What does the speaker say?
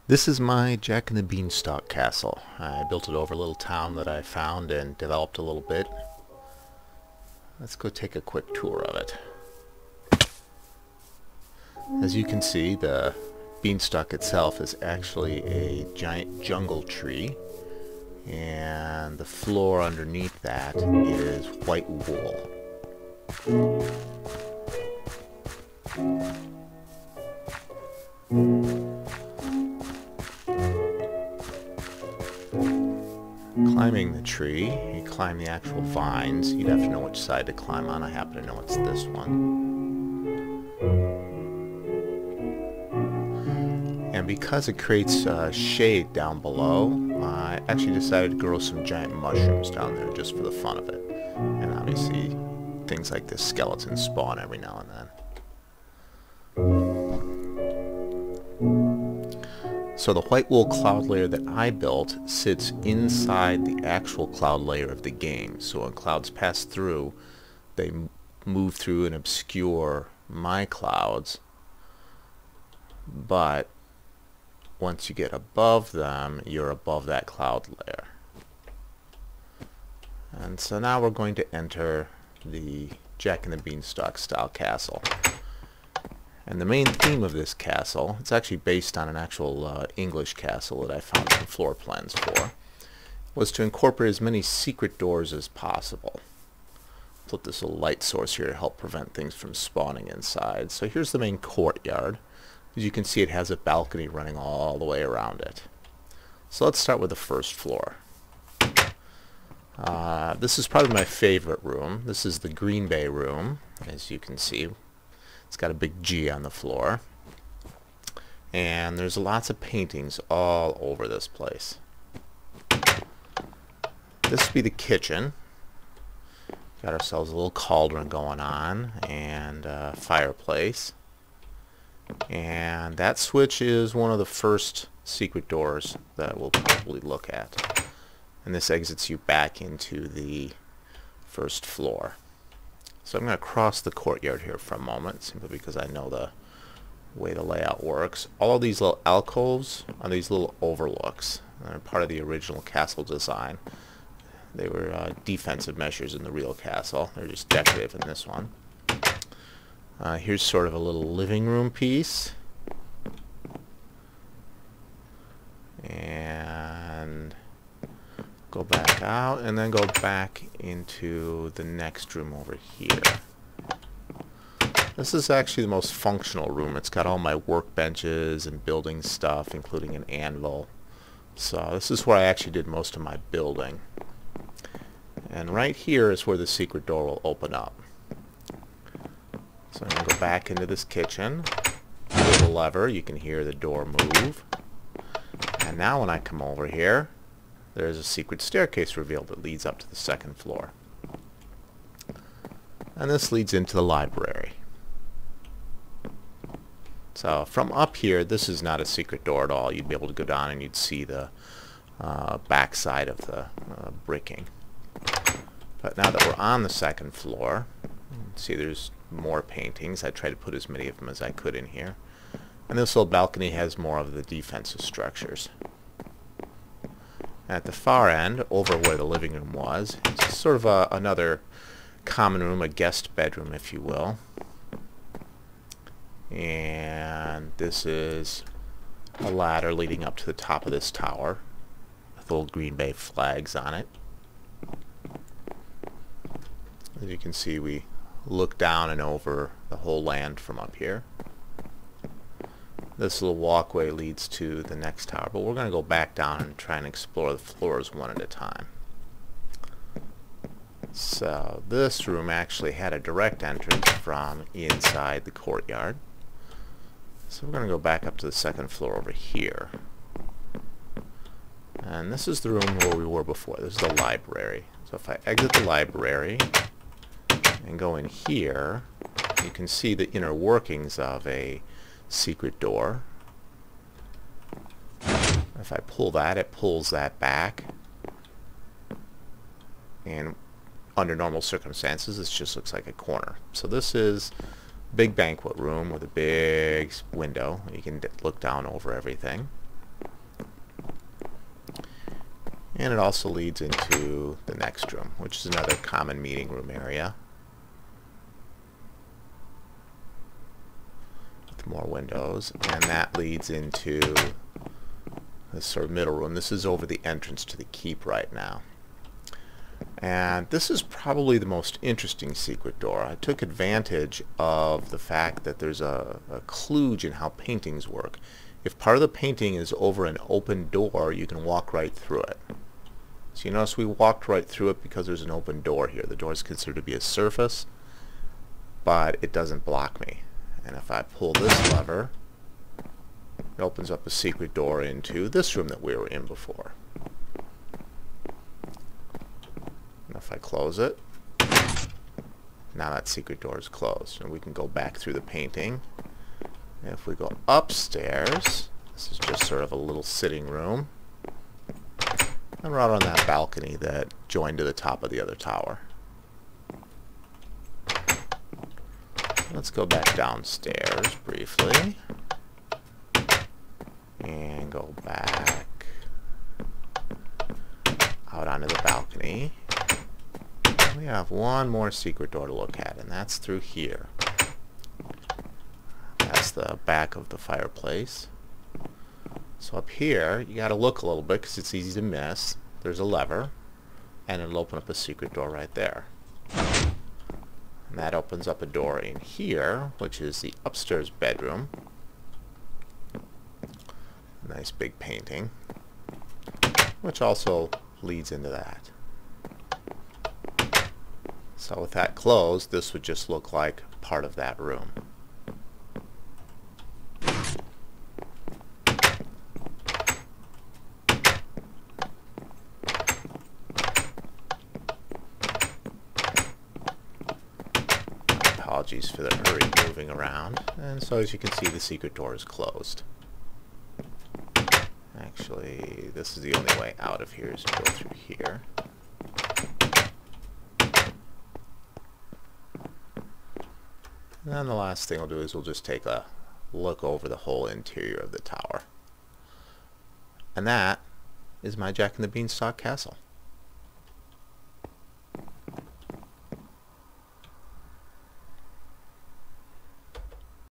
This is my Jack and the Beanstalk Castle. I built it over a little town that I found and developed a little bit. Let's go take a quick tour of it. As you can see, the beanstalk itself is actually a giant jungle tree, and the floor underneath that is white wool. Climbing the tree, you climb the actual vines. You'd have to know which side to climb on. I happen to know it's this one. And because it creates shade down below, I actually decided to grow some giant mushrooms down there just for the fun of it. And obviously, things like this skeleton spawn every now and then. So the white wool cloud layer that I built sits inside the actual cloud layer of the game. So when clouds pass through, they move through and obscure my clouds. But once you get above them, you're above that cloud layer. And so now we're going to enter the Jack and the Beanstalk style castle. And the main theme of this castle, it's actually based on an actual English castle that I found some floor plans for, was to incorporate as many secret doors as possible. Put this little light source here to help prevent things from spawning inside. So here's the main courtyard. As you can see, it has a balcony running all the way around it. So let's start with the first floor. This is probably my favorite room. This is the Green Bay room, as you can see. It's got a big G on the floor. And there's lots of paintings all over this place. This would be the kitchen. Got ourselves a little cauldron going on and a fireplace. And that switch is one of the first secret doors that we'll probably look at. And this exits you back into the first floor. So I'm going to cross the courtyard here for a moment, simply because I know the way the layout works. All of these little alcoves are these little overlooks. They're part of the original castle design. They were defensive measures in the real castle. They're just decorative in this one. Here's sort of a little living room piece. And go back out and then go back into the next room over here. This is actually the most functional room. It's got all my workbenches and building stuff, including an anvil. So this is where I actually did most of my building. And right here is where the secret door will open up. So I'm going to go back into this kitchen. Pull the lever, you can hear the door move. And now when I come over here, there's a secret staircase revealed that leads up to the second floor. And this leads into the library. So from up here, this is not a secret door at all. You'd be able to go down and you'd see the back side of the bricking. But now that we're on the second floor, see there's more paintings. I tried to put as many of them as I could in here. And this little balcony has more of the defensive structures. At the far end, over where the living room was, it's sort of another common room, a guest bedroom, if you will. And this is a ladder leading up to the top of this tower with little Green Bay flags on it. As you can see, we look down and over the whole land from up here. This little walkway leads to the next tower, but we're going to go back down and try and explore the floors one at a time. So this room actually had a direct entrance from inside the courtyard. So we're going to go back up to the second floor over here. And this is the room where we were before. This is the library. So if I exit the library and go in here, you can see the inner workings of a secret door. If I pull that, it pulls that back. And under normal circumstances, this just looks like a corner. So this is a big banquet room with a big window. You can look down over everything. And it also leads into the next room, which is another common meeting room area with more windows. And that leads into this sort of middle room. This is over the entrance to the keep right now. And this is probably the most interesting secret door. I took advantage of the fact that there's a kludge in how paintings work. If part of the painting is over an open door, you can walk right through it. So you notice we walked right through it because there's an open door here. The door is considered to be a surface, but it doesn't block me. And if I pull this lever, it opens up a secret door into this room that we were in before. And if I close it, now that secret door is closed. And we can go back through the painting. And if we go upstairs, this is just sort of a little sitting room. And we're out on that balcony that joined to the top of the other tower. Let's go back downstairs briefly. And go back out onto the balcony. We have one more secret door to look at, and that's through here. That's the back of the fireplace. So up here, you got to look a little bit because it's easy to miss. There's a lever, and it'll open up a secret door right there. And that opens up a door in here, which is the upstairs bedroom. Nice big painting, which also leads into that. So with that closed, this would just look like part of that room. Apologies for the hurry moving around. And so as you can see, the secret door is closed. Actually, this is the only way out of here, is to go through here. And then the last thing we'll do is we'll just take a look over the whole interior of the tower. And that is my Jack and the Beanstalk Castle.